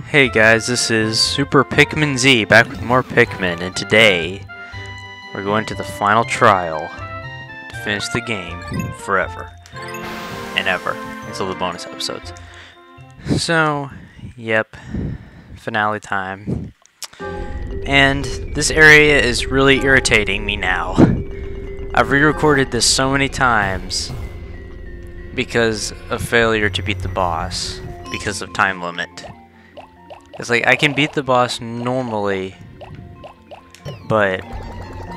Hey guys, this is Super Pikmin Z back with more Pikmin, and today we're going to the final trial to finish the game forever and ever until the bonus episodes. So, yep, finale time. And this area is really irritating me now. I've re-recorded this so many times because of failure to beat the boss because of time limit. It's like I can beat the boss normally, but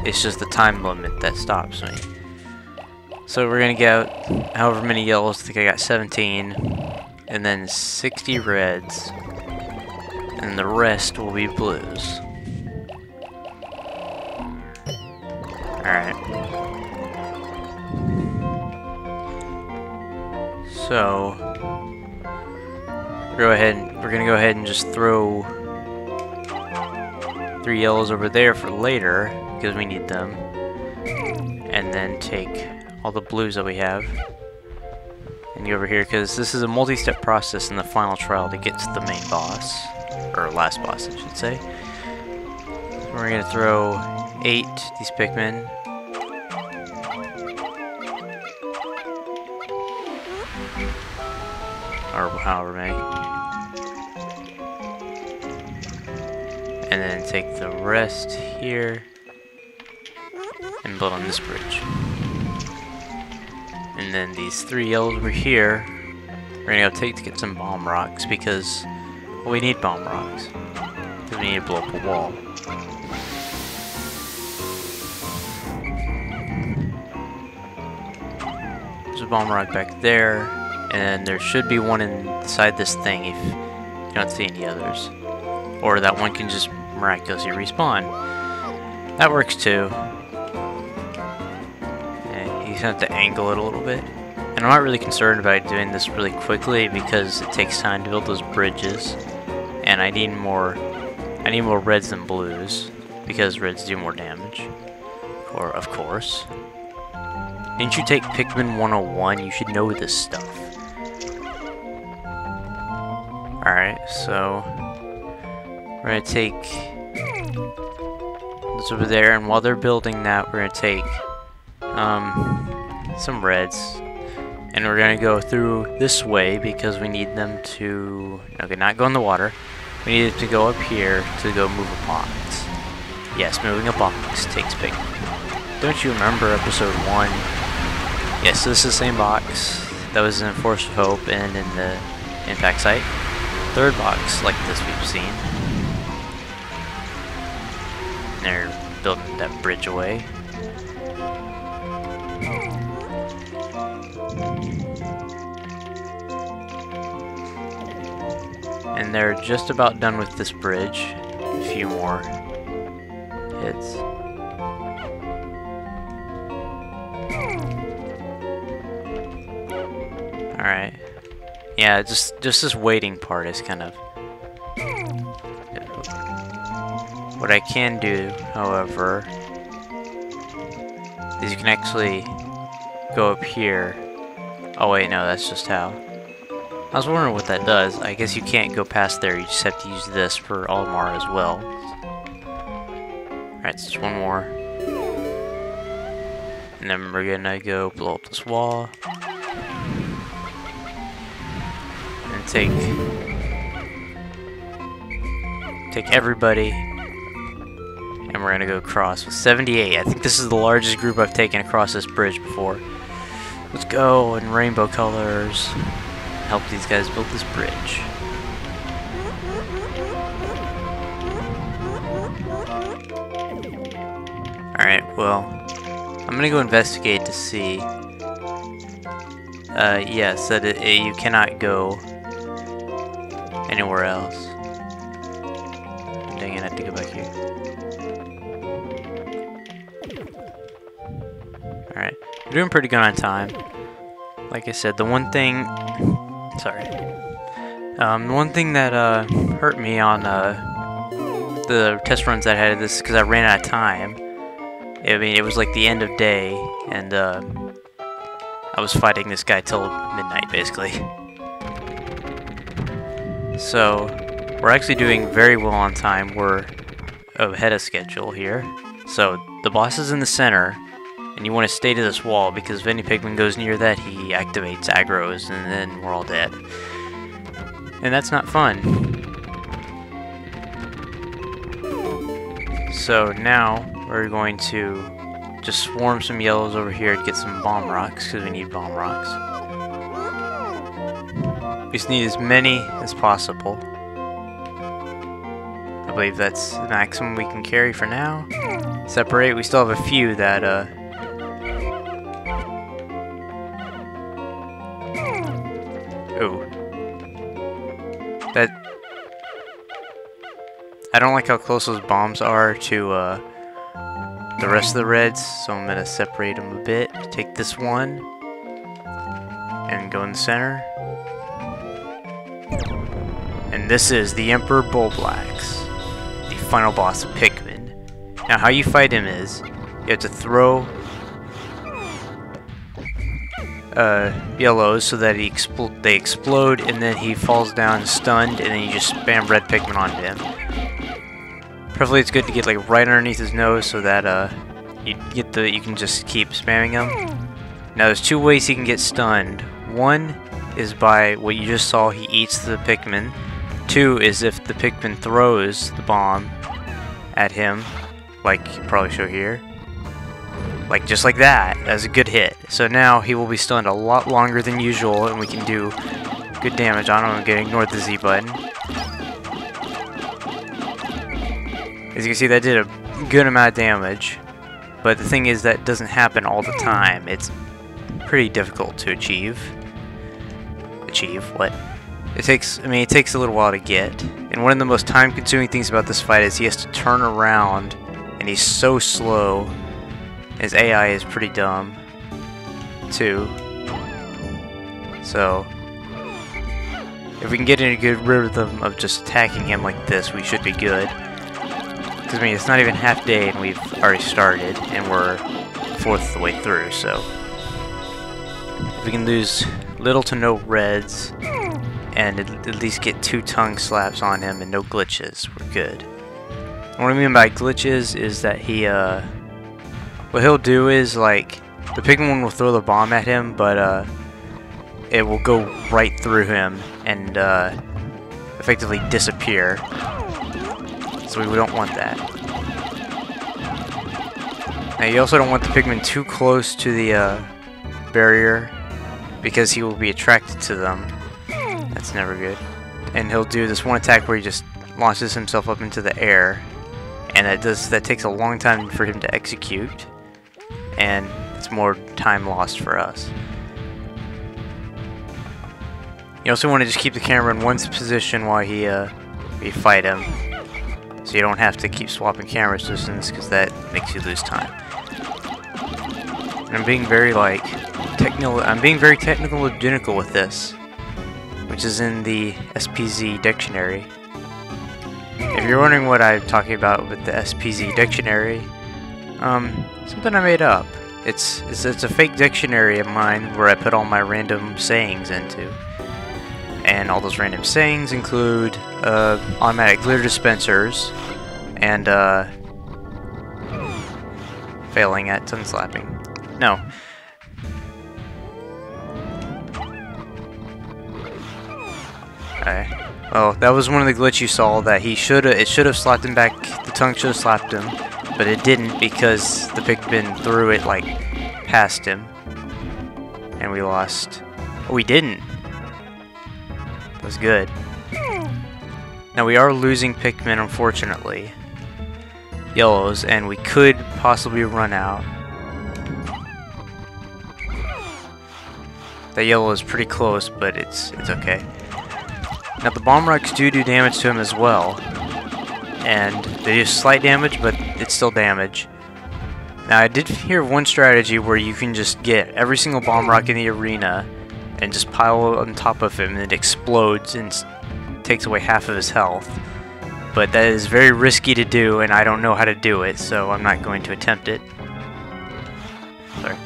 it's just the time limit that stops me. So we're gonna get out however many yellows. I think I got 17, and then 60 reds, and the rest will be blues. Alright. So we're gonna go ahead and just throw 3 yellows over there for later because we need them, and then take all the blues that we have and go over here because this is a multi-step process in the final trial to get to the main boss, or last boss I should say. So we're gonna throw 8 these Pikmin. Or however many. And then take the rest here and build on this bridge. And then these 3 yellows over here, we're gonna go take to get some bomb rocks because we need bomb rocks. Because we need to blow up a wall. There's a bomb rock back there, and there should be one inside this thing if you don't see any others. Or that one can just miraculously respawn. That works too. And you just have to angle it a little bit. And I'm not really concerned about doing this really quickly because it takes time to build those bridges. And I need more reds than blues because reds do more damage. Or of course. Didn't you take Pikmin 101? You should know this stuff. Alright, so we're going to take this over there, and while they're building that, we're going to take some reds, and we're going to go through this way because we need them to, okay, not go in the water. We need it to go up here to go move a box. Yes, moving a box takes Pikmin. Don't you remember episode 1? Yes, so this is the same box that was in Force of Hope and in the impact site. Third box like this we've seen. They're building that bridge away. And they're just about done with this bridge. A few more hits. Alright. Yeah, just this waiting part is kind of... What I can do, however, is you can actually go up here. Oh wait, no, that's just how. I was wondering what that does. I guess you can't go past there, you just have to use this for Olimar as well. Alright, so just one more. And then we're gonna go blow up this wall. And take everybody. And we're gonna go across with 78. I think this is the largest group I've taken across this bridge before. Let's go in rainbow colors. Help these guys build this bridge. Alright, well, I'm gonna go investigate to see. Yes, that you cannot go anywhere else. Dang it, I have to go back here. Alright, we're doing pretty good on time. Like I said, the one thing... Sorry. The one thing that hurt me on the test runs that I had this is because I ran out of time. I mean, it was like the end of day, and I was fighting this guy till midnight, basically. So, we're actually doing very well on time. We're ahead of schedule here. So the boss is in the center, and you want to stay to this wall because if any Pikmin goes near that, he activates aggros, and then we're all dead. And that's not fun. So now we're going to just swarm some yellows over here to get some bomb rocks, because we need bomb rocks. We just need as many as possible. I believe that's the maximum we can carry for now. Separate, we still have a few that, ooh. That... I don't like how close those bombs are to, the rest of the reds, so I'm gonna separate them a bit. Take this one, and go in the center. And this is the Emperor Bulblax, the final boss of Pikmin. Now how you fight him is, you have to throw yellows so that they explode, and then he falls down stunned, and then you just spam red Pikmin onto him. Preferably it's good to get like right underneath his nose so that you can just keep spamming him. Now there's two ways he can get stunned. One is by what you just saw, he eats the Pikmin. Two is if the Pikmin throws the bomb at him, like you probably show here. Like just like that. That's a good hit. So now he will be stunned a lot longer than usual, and we can do good damage on him. I'm gonna ignore the Z button. As you can see, that did a good amount of damage. But the thing is, that doesn't happen all the time. It's pretty difficult to achieve. What? It takes a little while to get. And one of the most time-consuming things about this fight is he has to turn around, and he's so slow. His AI is pretty dumb, too. So, if we can get in a good rhythm of just attacking him like this, we should be good. Because, I mean, it's not even half day, and we've already started, and we're a fourth of the way through, so... If we can lose little to no reds, and at least get 2 tongue slaps on him and no glitches, we're good. And what I mean by glitches is that he, what he'll do is, like, the Pikmin will throw the bomb at him, but, it will go right through him and, effectively disappear. So we don't want that. Now you also don't want the Pikmin too close to the, barrier, because he will be attracted to them. That's never good. And he'll do this one attack where he just launches himself up into the air, and that takes a long time for him to execute, and it's more time lost for us. You also want to just keep the camera in one position while you fight him, so you don't have to keep swapping camera positions, because that makes you lose time. And I'm being very technical and technical with this, which is in the SPZ dictionary. If you're wondering what I'm talking about with the SPZ dictionary, something I made up. It's a fake dictionary of mine where I put all my random sayings into. And all those random sayings include automatic glitter dispensers and failing at tongue slapping. No. Okay. Well, that was one of the glitches you saw, that it should have slapped him back, the tongue should have slapped him, but it didn't because the Pikmin threw it, like, past him. And we lost. Oh, we didn't. That was good. Now we are losing Pikmin, unfortunately. Yellows, and we could possibly run out. That yellow is pretty close, but it's okay. Now the bomb rocks do damage to him as well, and they do slight damage, but it's still damage. Now I did hear one strategy where you can just get every single bomb rock in the arena and just pile on top of him, and it explodes and takes away half of his health. But that is very risky to do, and I don't know how to do it, so I'm not going to attempt it. Sorry.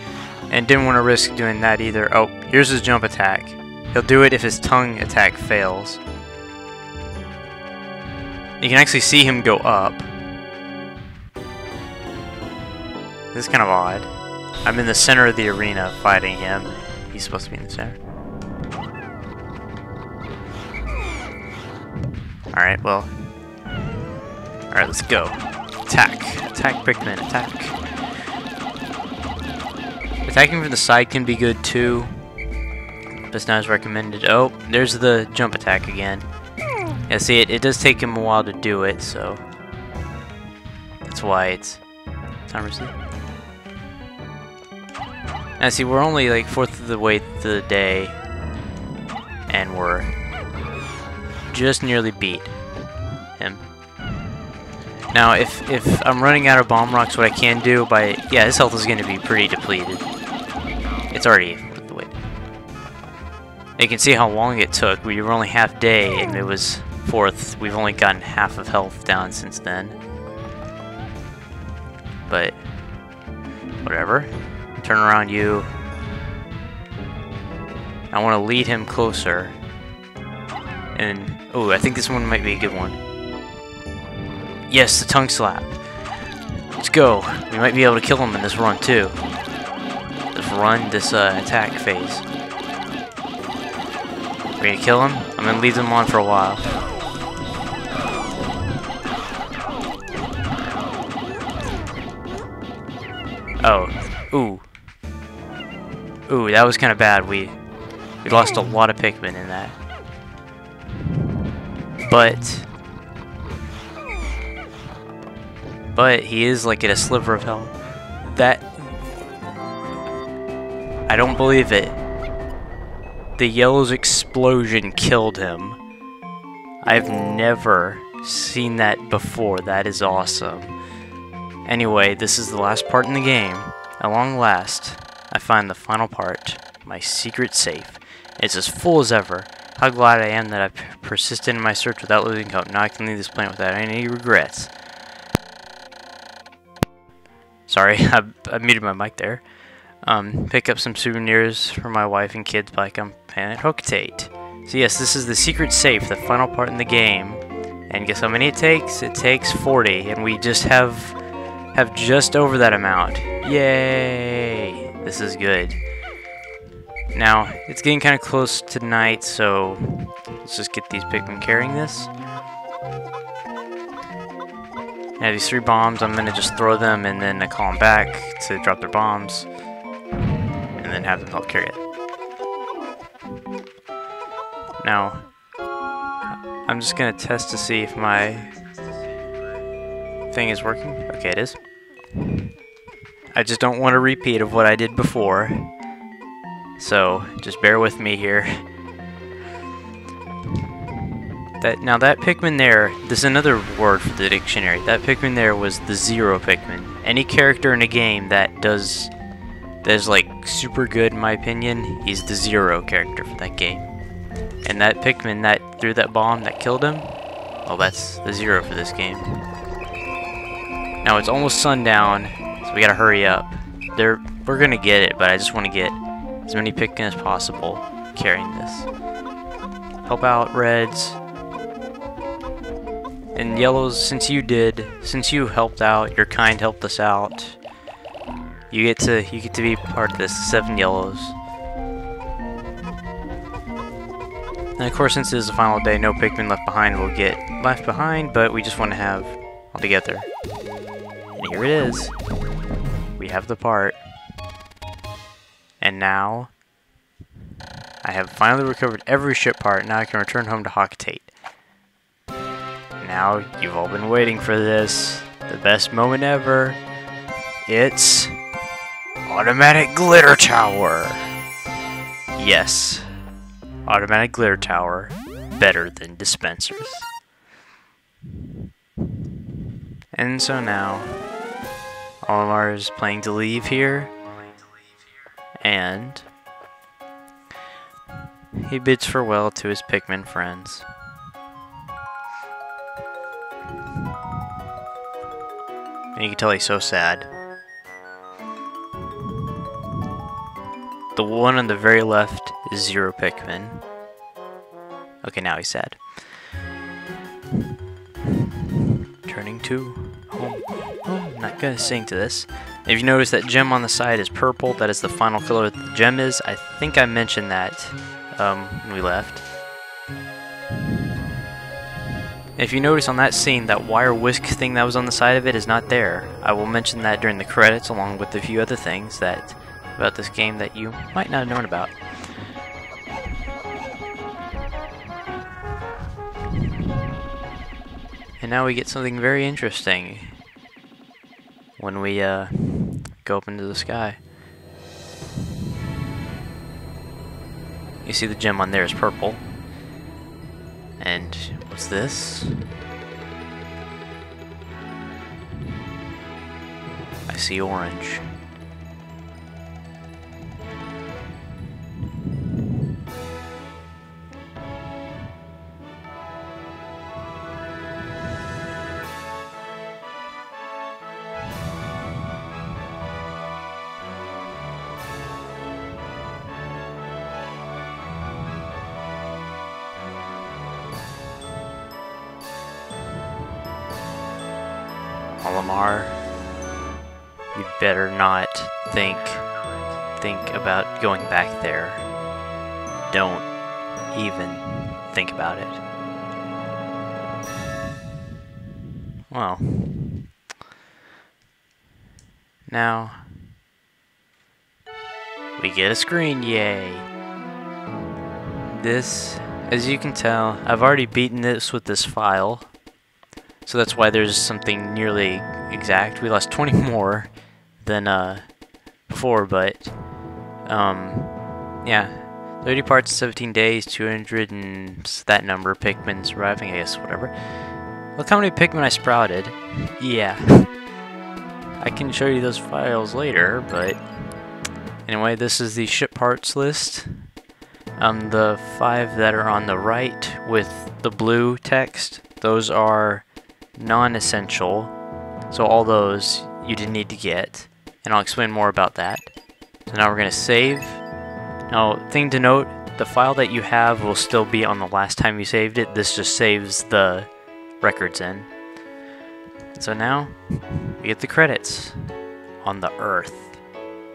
And didn't want to risk doing that either. Oh, here's his jump attack. He'll do it if his tongue attack fails. You can actually see him go up. This is kind of odd. I'm in the center of the arena fighting him. He's supposed to be in the center. Alright, well. Alright, let's go. Attack. Attack Pikmin. Attack. Attacking from the side can be good too. That's not as recommended. Oh, there's the jump attack again. Yeah, see, it does take him a while to do it, so that's why it's time to see. Now, see, we're only like fourth of the way through the day, and we're just nearly beat him. Now, if I'm running out of bomb rocks, what I can do yeah, his health is going to be pretty depleted. It's already the way. You can see how long it took. We were only half day, and it was fourth. We've only gotten half of health down since then. But whatever. Turn around, you. I want to lead him closer. And oh, I think this one might be a good one. Yes, the tongue slap. Let's go. We might be able to kill him in this run too. This attack phase. We're gonna kill him. I'm gonna leave them on for a while. Oh, ooh. Ooh, that was kind of bad. We lost a lot of Pikmin in that. But he is like at a sliver of health. That I don't believe it. The yellow's explosion killed him. I've never seen that before. That is awesome. Anyway, this is the last part in the game. At long last, I find the final part, my secret safe. It's as full as ever. How glad I am that I persisted in my search without losing hope. Now I can leave this planet without any regrets. Sorry, I muted my mic there. Pick up some souvenirs for my wife and kids by Planet Hooktate. So yes, this is the secret safe, the final part in the game. And guess how many it takes? It takes 40, and we just have just over that amount. Yay! This is good. Now, it's getting kind of close to night, so let's just get these Pikmin carrying this. I have these 3 bombs. I'm going to just throw them, and then I call them back to drop their bombs, and then have them help carry it. Now, I'm just going to test to see if my thing is working. Okay, it is. I just don't want a repeat of what I did before, so just bear with me here. Now that Pikmin there, this is another word for the dictionary. That Pikmin there was the 0 Pikmin. Any character in a game that is like super good in my opinion, he's the 0 character for that game. And that Pikmin that threw that bomb that killed him, well, that's the 0 for this game. Now it's almost sundown, so we gotta hurry up. We're gonna get it, but I just want to get as many Pikmin as possible carrying this. Help out, Reds. And Yellows, since you helped out, your kind helped us out. You get to be part of this. 7 Yellows. And of course, since it is the final day, no Pikmin left behind will get left behind, but we just want to have all together. And here it is. We have the part. And now I have finally recovered every ship part. Now I can return home to Hooktate. Now, you've all been waiting for this. The best moment ever. It's Automatic Glitter Tower. Yes. Automatic Glitter Tower. Better than dispensers. And so now, Olimar is planning to leave here. And he bids farewell to his Pikmin friends. And you can tell he's so sad. The one on the very left is 0 Pikmin. Okay, now he's sad. returning to home. Oh, I'm not gonna sing to this. If you notice that gem on the side is purple, that is the final color that the gem is. I think I mentioned that when we left. If you notice on that scene, that wire whisk thing that was on the side of it is not there. I will mention that during the credits, along with a few other things about this game that you might not have known about. And now we get something very interesting when we go up into the sky. You see the gem on there is purple. And what's this? I see orange. Olimar, you'd better not think about going back there. Don't even think about it. Well, now we get a screen, yay! This, as you can tell, I've already beaten this with this file. So that's why there's something nearly exact. We lost 20 more than before, but yeah, 30 parts, 17 days, 200 and that number Pikmin surviving, I guess, whatever. Look how many Pikmin I sprouted. Yeah, I can show you those files later, but anyway, this is the ship parts list. The 5 that are on the right with the blue text, those are non-essential, so all those you didn't need to get, and I'll explain more about that. So now we're going to save. Now, thing to note, the file that you have will still be on the last time you saved it. This just saves the records in. So now we get the credits on the Earth.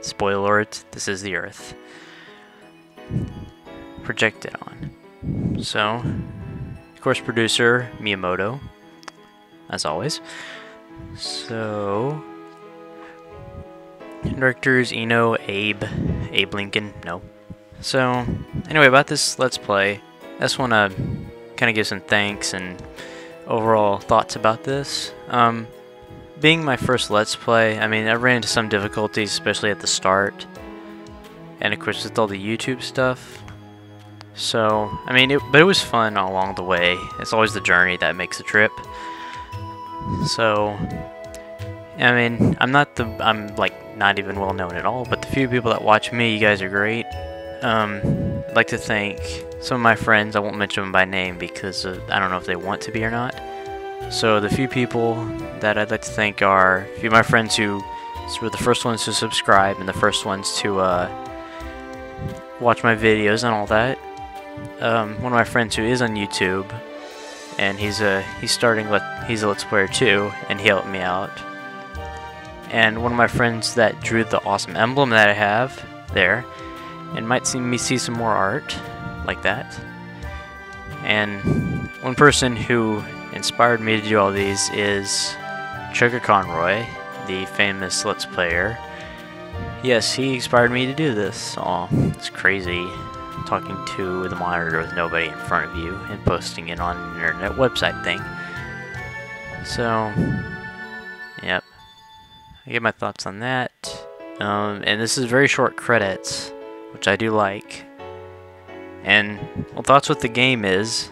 Spoiler alert, this is the Earth. Projected on. So, of course, producer Miyamoto, as always. So, directors Eno, Abe Lincoln, no. So, anyway, about this Let's Play, I just want to kind of give some thanks and overall thoughts about this. Being my first Let's Play, I mean, I ran into some difficulties, especially at the start, and of course with all the YouTube stuff. So, I mean, but it was fun all along the way. It's always the journey that makes the trip. So, I mean, I'm like not even well known at all, but the few people that watch me, you guys are great. I'd like to thank some of my friends. I won't mention them by name because I don't know if they want to be or not. So the few people that I'd like to thank are a few of my friends who were the first ones to subscribe and the first ones to watch my videos and all that. One of my friends who is on YouTube, and he's a Let's Player too, and he helped me out. And one of my friends that drew the awesome emblem that I have there, and might see me see some more art like that. And one person who inspired me to do all these is Sugar Conroy, the famous Let's Player. Yes, he inspired me to do this. Oh, it's crazy talking to the monitor with nobody in front of you and posting it on an internet website thing. So, yep. I get my thoughts on that. And this is very short credits, which I do like. And, well, thoughts with the game is,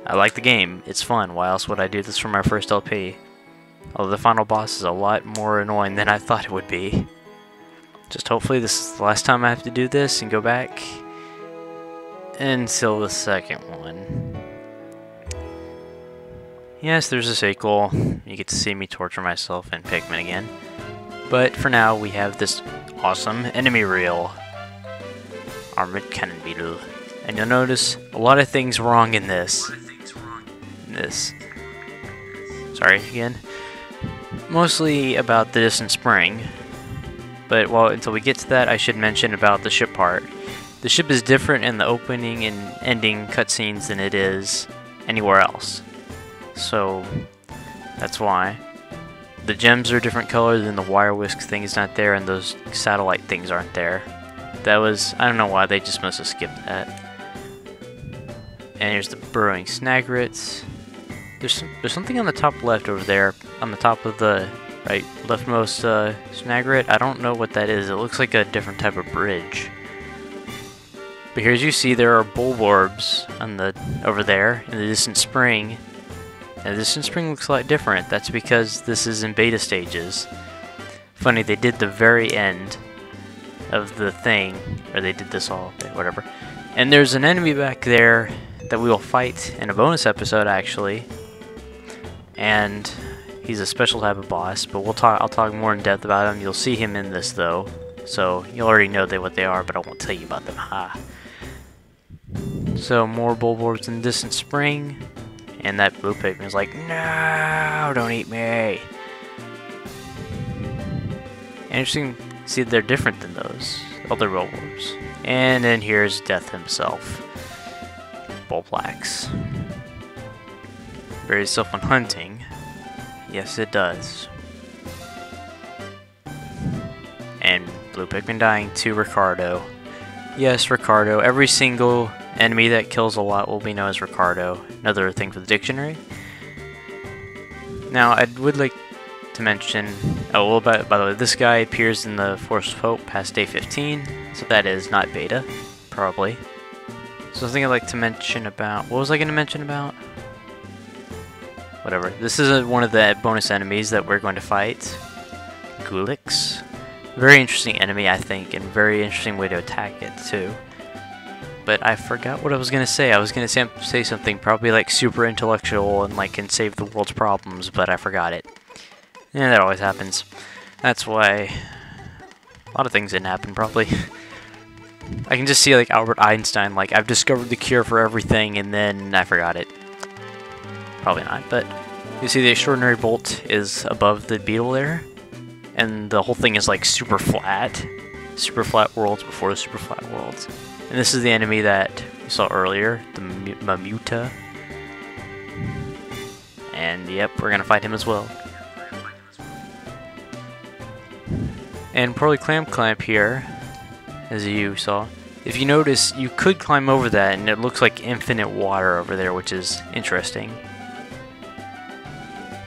I like the game. It's fun. Why else would I do this for my first LP? Although the final boss is a lot more annoying than I thought it would be. Just hopefully this is the last time I have to do this and go back until the second one. Yes, there's a sequel. You get to see me torture myself in Pikmin again. But for now, we have this awesome enemy reel. Armored Cannon Beetle. And you'll notice a lot of things wrong in this. Sorry Sorry again. Mostly about the distant spring. But well, until we get to that, I should mention about the ship part. The ship is different in the opening and ending cutscenes than it is anywhere else. So that's why. The gems are different colors and the wire whisk thing is not there and those satellite things aren't there. That was, I don't know why, they just must have skipped that. And here's the burrowing snagrets. There's something on the top left over there, on the top of the right leftmost snagret. I don't know what that is. It looks like a different type of bridge. But here, as you see, there are bulborbs on the over there in the distant spring. And the distant spring looks a lot different. That's because this is in beta stages. Funny, they did the very end of the thing, or they did this all, whatever. And there's an enemy back there that we will fight in a bonus episode, actually. And he's a special type of boss, but I'll talk more in depth about him. You'll see him in this though, so you already know what they are, but I won't tell you about them. Ha. So more bulborbs in distant spring, and that blue pikmin is like, no, don't eat me. Interesting to see they're different than those other bulborbs. And then here's Death himself, Bulplax. Varies itself when hunting. Yes, it does. And blue pikmin dying to Ricardo. Yes, Ricardo. Every single enemy that kills a lot will be known as Ricardo. Another thing for the dictionary. Now, I would like to mention... Oh, well, by the way, this guy appears in the Force of Hope past day 15. So that is not beta. Probably. Something I'd like to mention about... What was I going to mention about? Whatever. This is one of the bonus enemies that we're going to fight. Gulix. Very interesting enemy, I think, and very interesting way to attack it, too. But I forgot what I was going to say. I was going to say something probably like super intellectual and like can save the world's problems, but I forgot it. Yeah, that always happens. That's why a lot of things didn't happen, probably. I can just see like Albert Einstein, like, I've discovered the cure for everything, and then I forgot it. Probably not, but you see the extraordinary bolt is above the beetle there, and the whole thing is like super flat worlds before the super flat worlds. And this is the enemy that we saw earlier, the Mamuta. And yep, we're gonna fight him as well. And Pearly Clamp here, as you saw. If you notice, you could climb over that, and it looks like infinite water over there, which is interesting.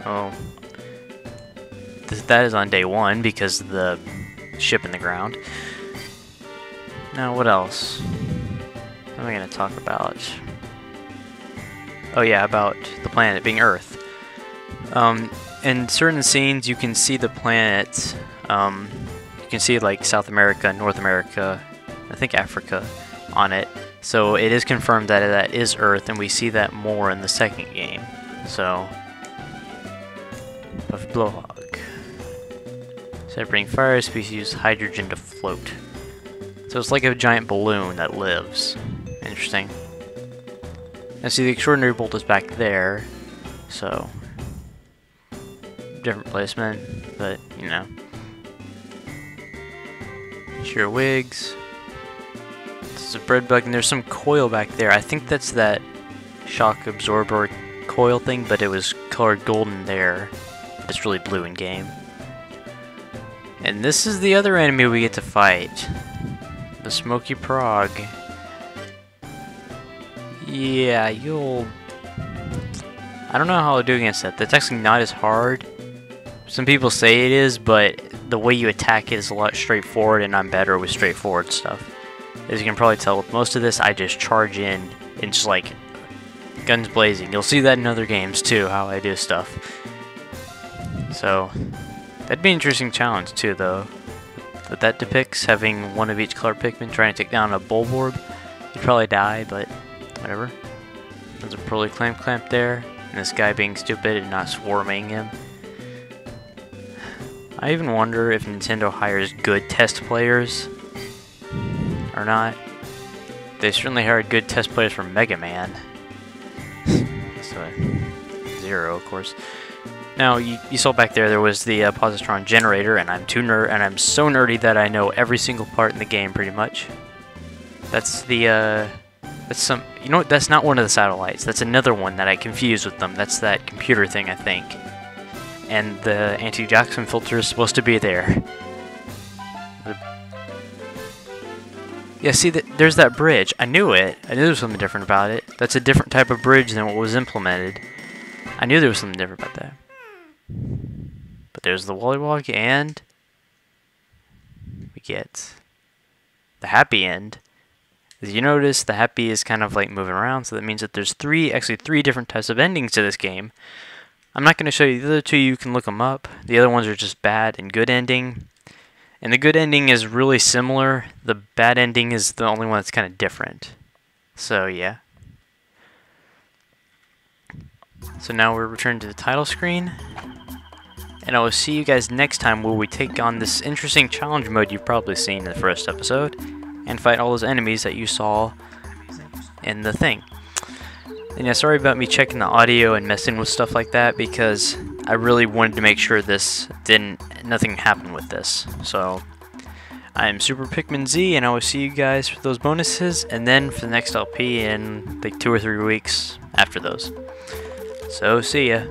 Oh, that is on day 1 because of the ship in the ground. Now, what else? What am I going to talk about? Oh yeah, about the planet being Earth. In certain scenes, you can see the planet. You can see like South America, North America, I think Africa on it. So it is confirmed that that is Earth, and we see that more in the second game. So. Of blowhog. Instead of bringing fire, species use hydrogen to float. So it's like a giant balloon that lives. Interesting. And see, the extraordinary bolt is back there, so different placement, but you know. Sheer wigs. This is a bread bug, and there's some coil back there. I think that's that shock absorber coil thing, but it was colored golden there. It's really blue in game. And this is the other enemy we get to fight. The Smoky Prog. Yeah, you'll... I don't know how I'll do against that. That's actually not as hard. Some people say it is, but the way you attack it is a lot straightforward, and I'm better with straightforward stuff. As you can probably tell, with most of this, I just charge in and just like guns blazing. You'll see that in other games too, how I do stuff. So, that'd be an interesting challenge too, though. But that depicts having one of each color Pikmin trying to take down a Bulborb. You'd probably die, but whatever. There's a Pearly Clamp there, and this guy being stupid and not swarming him. I even wonder if Nintendo hires good test players or not. They certainly hired good test players for Mega Man. So, 0, of course. Now, you saw back there was the positron generator, and I'm so nerdy that I know every single part in the game, pretty much. That's the, you know what, that's not one of the satellites. That's another one that I confused with them. That's that computer thing, I think. And the anti-Jackson filter is supposed to be there. Yeah, see, there's that bridge. I knew it. I knew there was something different about it. That's a different type of bridge than what was implemented. I knew there was something different about that. But there's the Wollywog, and we get the happy end. As you notice, the happy is kind of like moving around, so that means that there's actually three different types of endings to this game. I'm not going to show you the other two. You can look them up. The other ones are just bad and good ending. And the good ending is really similar. The bad ending is the only one that's kind of different. So, yeah. So now we're returning to the title screen. And I will see you guys next time where we take on this interesting challenge mode you've probably seen in the first episode. And fight all those enemies that you saw in the thing. And yeah, sorry about me checking the audio and messing with stuff like that, because I really wanted to make sure nothing happened with this. So, I'm Super Pikmin Z, and I will see you guys for those bonuses, and then for the next LP in like 2 or 3 weeks after those. So, see ya.